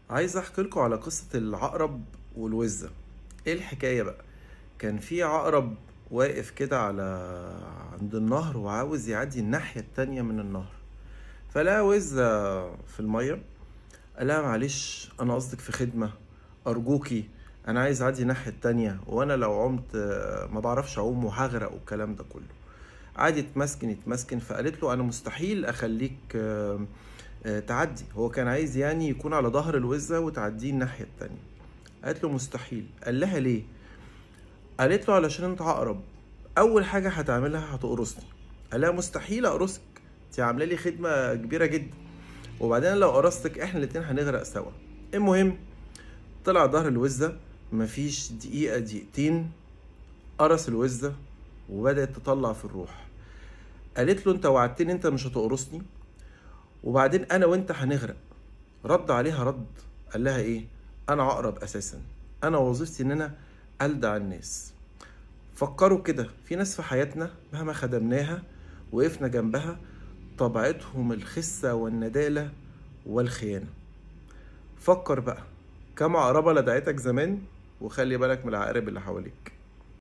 عايز احكي لكم على قصة العقرب والوزة. ايه الحكاية بقى؟ كان في عقرب واقف كده عند النهر وعاوز يعدي الناحية التانية من النهر، فلقى وزة في المية. قال لها معلش، انا قصدك في خدمة، ارجوكي، انا عايز اعدي الناحية التانية، وانا لو عمت ما بعرفش اعوم وهغرق والكلام ده كله. قعد يتمسكن، فقالت له انا مستحيل اخليك تعدي. هو كان عايز يعني يكون على ظهر الوزة وتعديه الناحية التانية. قالت له مستحيل. قال لها ليه؟ قالت له علشان انت عقرب، اول حاجة هتعملها هتقرصني. قال لها مستحيل اقرصك، انت عامله لي خدمة كبيرة جدا، وبعدين لو قرصتك احنا الاتنين هنغرق سوا. المهم، طلع ظهر الوزة، مفيش دقيقة دقيقتين قرص الوزة وبدأت تطلع في الروح. قالت له انت وعدتني انت مش هتقرصني، وبعدين انا وانت هنغرق. رد عليها رد، قال لها ايه؟ انا عقرب اساسا، انا وظيفتي ان انا الدع الناس. فكروا كده، في ناس في حياتنا مهما خدمناها وقفنا جنبها طبيعتهم الخسة والندالة والخيانة. فكر بقى، كم عقربة لدعتك زمان، وخلي بالك من العقارب اللي حواليك.